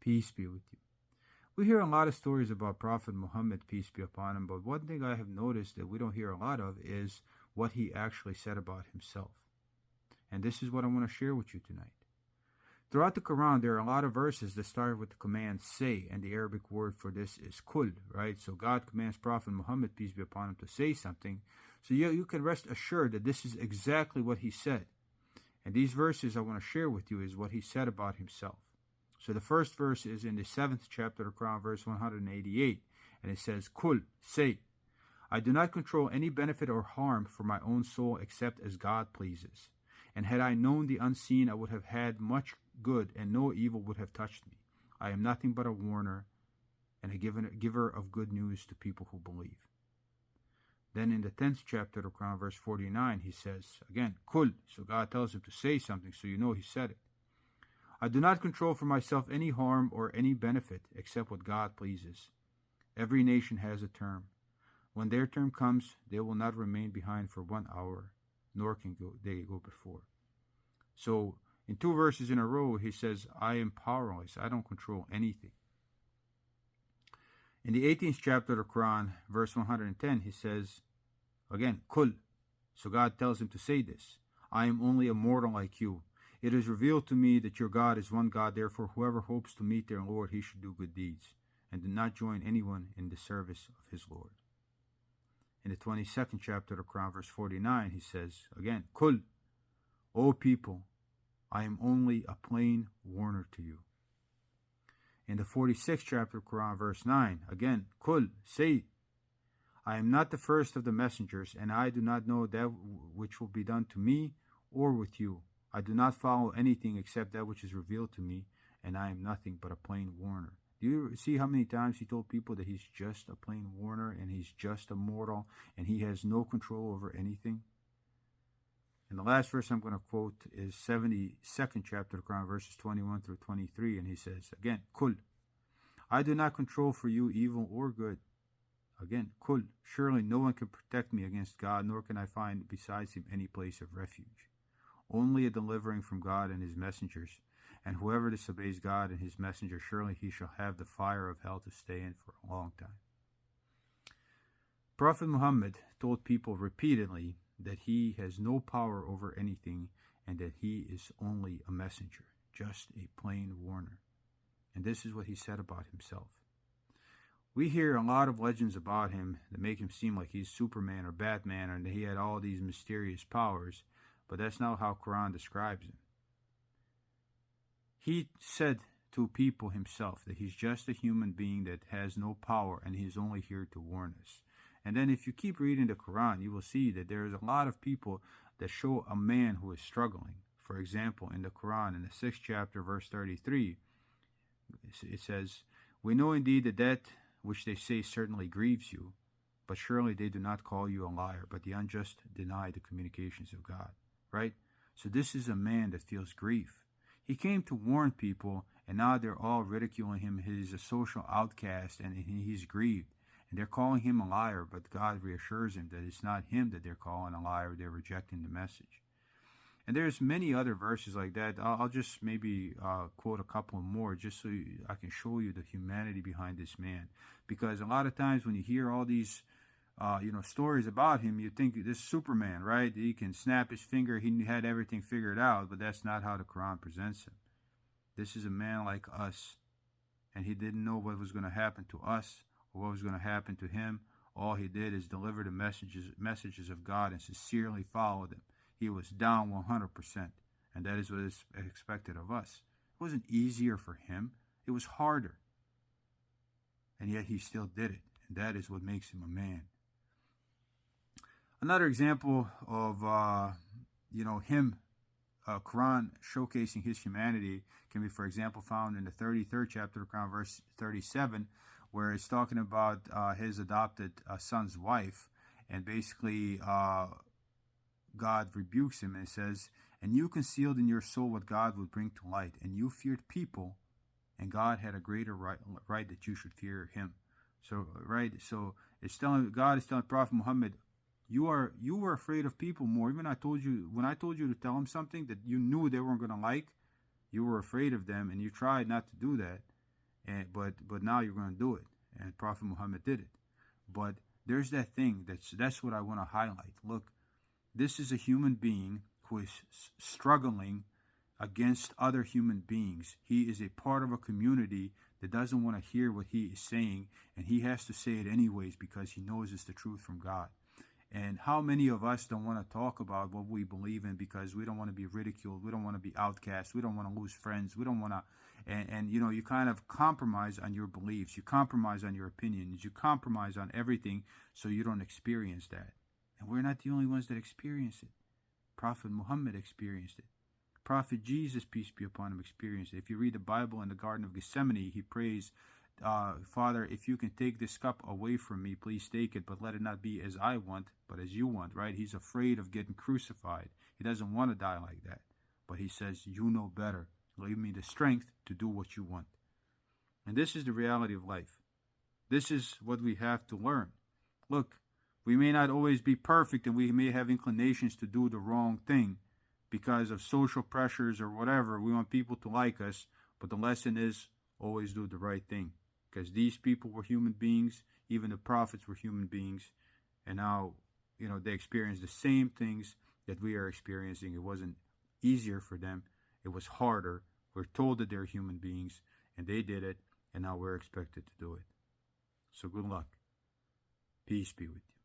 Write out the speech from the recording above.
Peace be with you. We hear a lot of stories about Prophet Muhammad, peace be upon him, but one thing I have noticed that we don't hear a lot of is what he actually said about himself. And this is what I want to share with you tonight. Throughout the Quran, there are a lot of verses that start with the command say, and the Arabic word for this is kul, right? So God commands Prophet Muhammad, peace be upon him, to say something. So you can rest assured that this is exactly what he said. And these verses I want to share with you is what he said about himself. So the first verse is in the 7th chapter of the Quran, verse 188. And it says, Kul, say, I do not control any benefit or harm for my own soul except as God pleases. And had I known the unseen, I would have had much good, and no evil would have touched me. I am nothing but a warner and a giver of good news to people who believe. Then in the 10th chapter of the Quran, verse 49, he says, again, Kul. So God tells him to say something, so you know he said it. I do not control for myself any harm or any benefit except what God pleases. Every nation has a term. When their term comes, they will not remain behind for 1 hour, nor can they go before. So in 2 verses in a row, he says, I am powerless. I don't control anything. In the 18th chapter of the Quran, verse 110, he says, again, Kul. So God tells him to say this. I am only a mortal like you. It is revealed to me that your God is one God. Therefore, whoever hopes to meet their Lord, he should do good deeds, and do not join anyone in the service of his Lord. In the 22nd chapter of the Quran, verse 49, he says, again, Kul. O people, I am only a plain warner to you. In the 46th chapter of the Quran, verse 9, again, Kul, say, I am not the first of the messengers, and I do not know that which will be done to me or with you. I do not follow anything except that which is revealed to me, and I am nothing but a plain warner. Do you see how many times he told people that he's just a plain warner, and he's just a mortal, and he has no control over anything? And the last verse I'm going to quote is 72nd chapter of the Quran, verses 21 through 23, and he says, again, Kul. I do not control for you evil or good. Again, Kul. Surely no one can protect me against God, nor can I find besides him any place of refuge. Only a delivering from God and his messengers. And whoever disobeys God and his messenger, surely he shall have the fire of hell to stay in for a long time. Prophet Muhammad told people repeatedly that he has no power over anything and that he is only a messenger, just a plain warner. And this is what he said about himself. We hear a lot of legends about him that make him seem like he's Superman or Batman and that he had all these mysterious powers, but that's not how Quran describes him. He said to people himself that he's just a human being that has no power and he's only here to warn us. And then if you keep reading the Quran, you will see that there is a lot of people that show a man who is struggling. For example, in the Quran, in the 6th chapter, verse 33, it says, We know indeed that which they say certainly grieves you, but surely they do not call you a liar, but the unjust deny the communications of God. Right? So this is a man that feels grief. He came to warn people, and now they're all ridiculing him. He's a social outcast, and he's grieved. And they're calling him a liar, but God reassures him that it's not him that they're calling a liar. They're rejecting the message. And there's many other verses like that. I'll just maybe quote a couple more just so I can show you the humanity behind this man. Because a lot of times when you hear all these stories about him, you think this Superman, right? He can snap his finger. He had everything figured out, but that's not how the Quran presents him. This is a man like us, and he didn't know what was going to happen to us or what was going to happen to him. All he did is deliver the messages of God and sincerely follow them. He was down 100%, and that is what is expected of us. It wasn't easier for him. It was harder. And yet he still did it, and that is what makes him a man. Another example of, him, Quran showcasing his humanity can be, for example, found in the 33rd chapter of Quran, verse 37, where it's talking about his adopted son's wife, and basically God rebukes him and says, And you concealed in your soul what God would bring to light, and you feared people, and God had a greater right that you should fear him. So God is telling Prophet Muhammad, you were afraid of people more. Even when I told you to tell them something that you knew they weren't going to like, you were afraid of them, and you tried not to do that. but now you're going to do it. And Prophet Muhammad did it. But there's that thing that's what I want to highlight. Look, this is a human being who is struggling against other human beings. He is a part of a community that doesn't want to hear what he is saying, and he has to say it anyways because he knows it's the truth from God. And how many of us don't want to talk about what we believe in because we don't want to be ridiculed, we don't want to be outcast, we don't want to lose friends, we don't want to, and you know, you kind of compromise on your beliefs, you compromise on your opinions, you compromise on everything so you don't experience that. And we're not the only ones that experience it. Prophet Muhammad experienced it. Prophet Jesus, peace be upon him, experienced it. If you read the Bible in the Garden of Gethsemane, he prays, Father, if you can take this cup away from me, please take it, but let it not be as I want, but as you want, right? He's afraid of getting crucified. He doesn't want to die like that. But he says, you know better. Give me the strength to do what you want. And this is the reality of life. This is what we have to learn. Look, we may not always be perfect, and we may have inclinations to do the wrong thing because of social pressures or whatever. We want people to like us, but the lesson is always do the right thing. Because these people were human beings, even the prophets were human beings, and now, you know, they experienced the same things that we are experiencing. It wasn't easier for them, it was harder. We're told that they're human beings, and they did it, and now we're expected to do it. So good luck. Peace be with you.